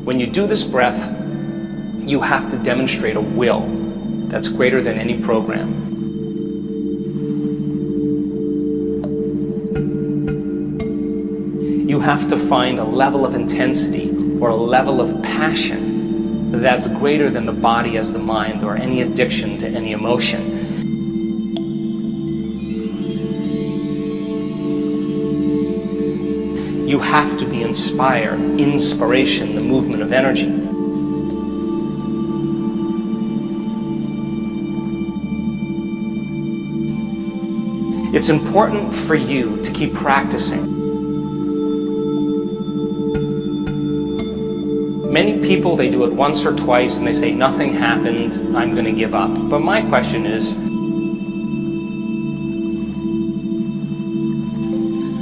When you do this breath, you have to demonstrate a will that's greater than any program. You have to find a level of intensity or a level of passion that's greater than the body as the mind or any addiction to any emotion. You have to be inspired, inspiration, the movement of energy. It's important for you to keep practicing. Many people, they do it once or twice and they say, nothing happened, I'm going to give up. But my question is,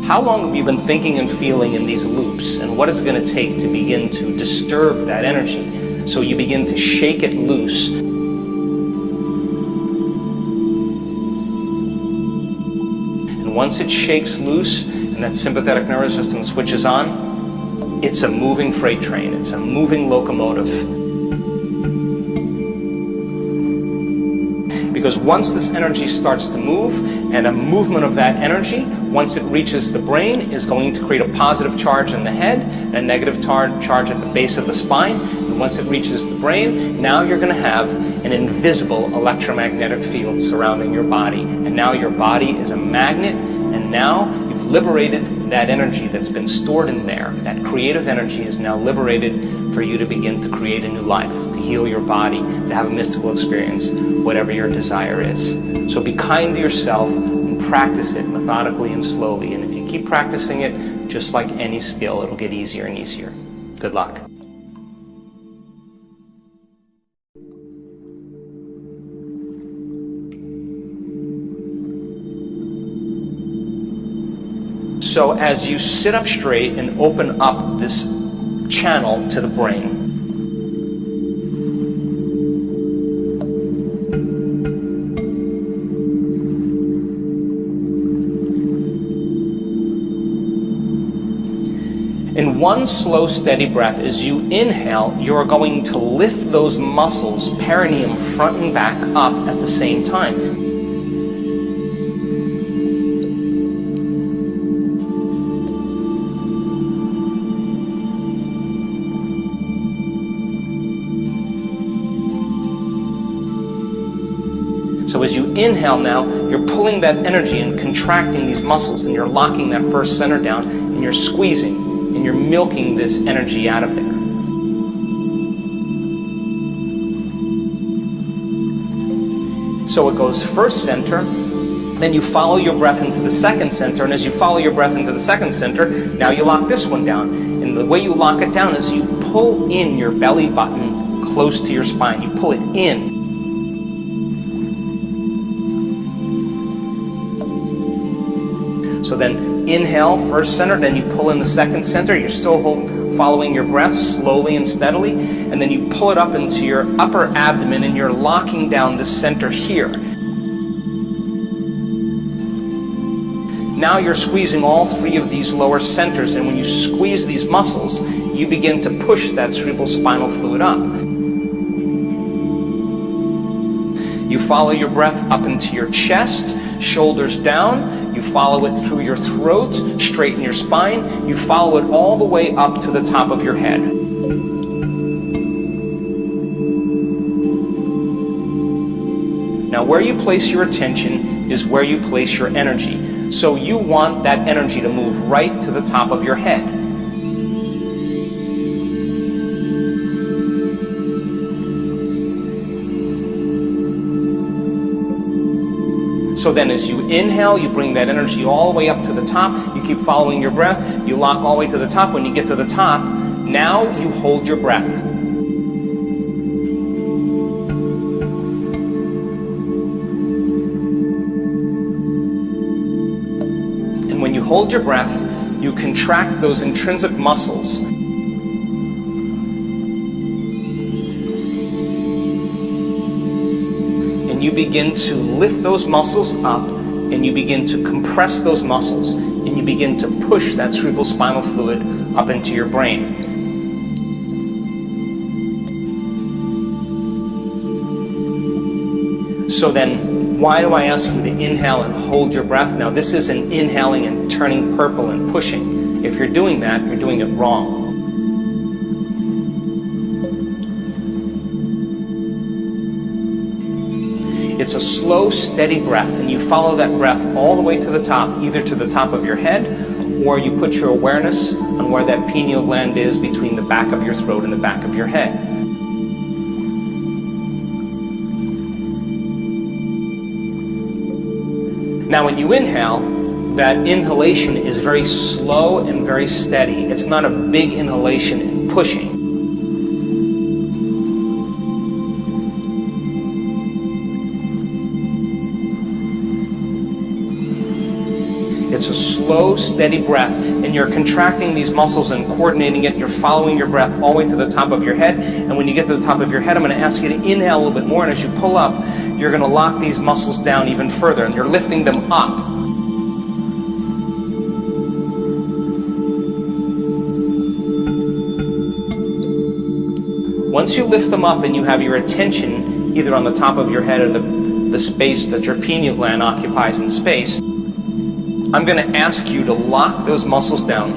how long have you been thinking and feeling in these loops, and what is it going to take to begin to disturb that energy so you begin to shake it loose? And once it shakes loose and that sympathetic nervous system switches on, it's a moving freight train, it's a moving locomotive. Because once this energy starts to move, and a movement of that energy, once it reaches the brain, is going to create a positive charge in the head and a negative charge at the base of the spine. And once it reaches the brain, now you're going to have an invisible electromagnetic field surrounding your body. And now your body is a magnet, and now you've liberated that energy that's been stored in there. That creative energy is now liberated for you to begin to create a new life, to heal your body, to have a mystical experience, whatever your desire is. So be kind to yourself and practice it methodically and slowly. And if you keep practicing it, just like any skill, it'll get easier and easier. Good luck. So as you sit up straight and open up this channel to the brain, in one slow, steady breath, as you inhale, you are going to lift those muscles, perineum front and back, up at the same time. So as you inhale now, you're pulling that energy and contracting these muscles, and you're locking that first center down, and you're squeezing, and you're milking this energy out of there. So it goes first center, then you follow your breath into the second center, and as you follow your breath into the second center, now you lock this one down. And the way you lock it down is you pull in your belly button close to your spine. You pull it in. So then inhale, first center, then you pull in the second center. You're still following your breath slowly and steadily. And then you pull it up into your upper abdomen, and you're locking down the center here. Now you're squeezing all three of these lower centers. And when you squeeze these muscles, you begin to push that cerebral spinal fluid up. You follow your breath up into your chest, shoulders down. You follow it through your throat, straighten your spine. You follow it all the way up to the top of your head. Now where you place your attention is where you place your energy. So you want that energy to move right to the top of your head. So then as you inhale, you bring that energy all the way up to the top. You keep following your breath. You lock all the way to the top. When you get to the top, now you hold your breath. And when you hold your breath, you contract those intrinsic muscles. And you begin to lift those muscles up, and you begin to compress those muscles, and you begin to push that cerebral spinal fluid up into your brain. So then, why do I ask you to inhale and hold your breath? Now, this isn't inhaling and turning purple and pushing. If you're doing that, you're doing it wrong. It's a slow, steady breath, and you follow that breath all the way to the top, either to the top of your head, or you put your awareness on where that pineal gland is between the back of your throat and the back of your head. Now, when you inhale, that inhalation is very slow and very steady. It's not a big inhalation and pushing. It's a slow, steady breath, and you're contracting these muscles and coordinating it. You're following your breath all the way to the top of your head, and when you get to the top of your head, I'm going to ask you to inhale a little bit more, and as you pull up, you're going to lock these muscles down even further, and you're lifting them up. Once you lift them up and you have your attention either on the top of your head or the space that your pineal gland occupies in space, I'm going to ask you to lock those muscles down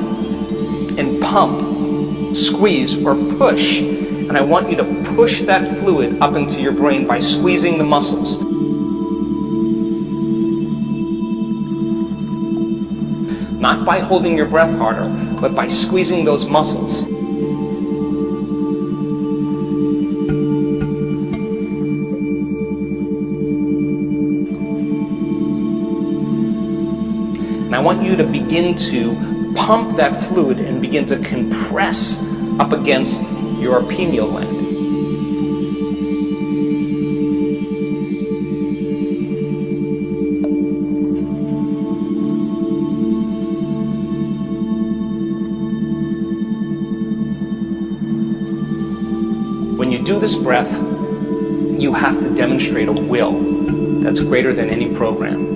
and pump, squeeze, or push. And I want you to push that fluid up into your brain by squeezing the muscles. Not by holding your breath harder, but by squeezing those muscles. And I want you to begin to pump that fluid and begin to compress up against your pineal gland. When you do this breath, you have to demonstrate a will that's greater than any program.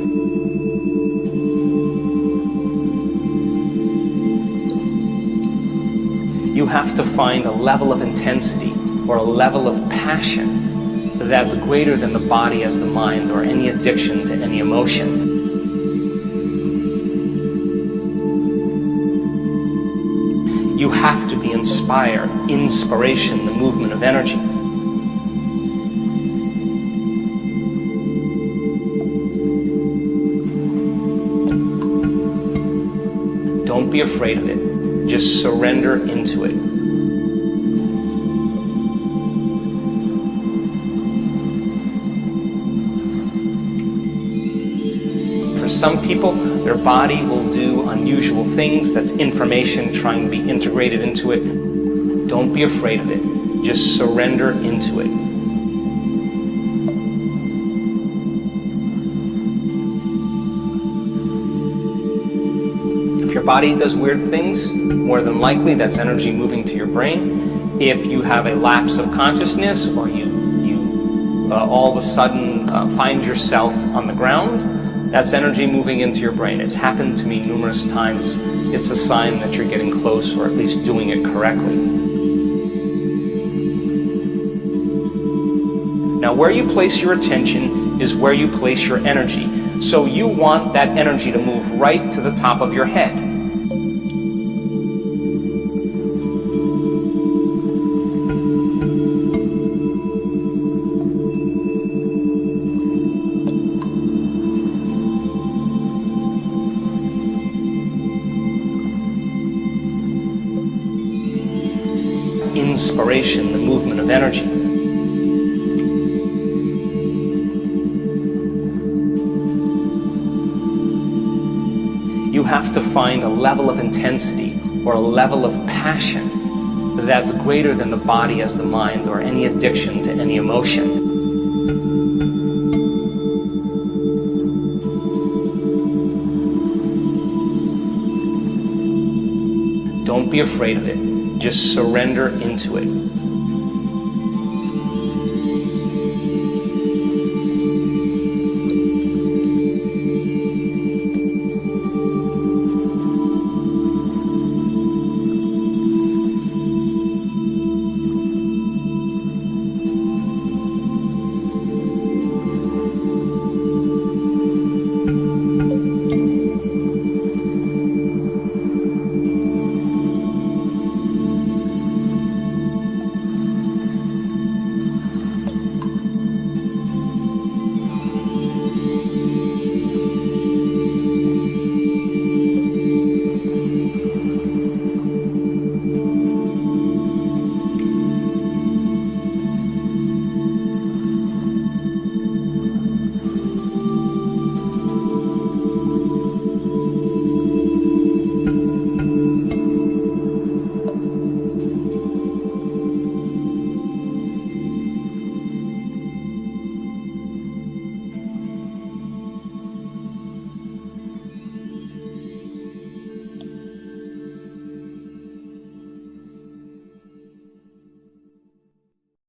You have to find a level of intensity or a level of passion that's greater than the body as the mind or any addiction to any emotion. You have to be inspired, inspiration, the movement of energy. Don't be afraid of it. Just surrender into it. For some people, their body will do unusual things. That's information trying to be integrated into it. Don't be afraid of it. Just surrender into it. If your body does weird things, more than likely that's energy moving to your brain. If you have a lapse of consciousness or you all of a sudden find yourself on the ground, that's energy moving into your brain. It's happened to me numerous times. It's a sign that you're getting close, or at least doing it correctly. Now, where you place your attention is where you place your energy. So you want that energy to move right to the top of your head. Inspiration, the movement of energy. You have to find a level of intensity or a level of passion that's greater than the body as the mind or any addiction to any emotion. Don't be afraid of it. Just surrender into it.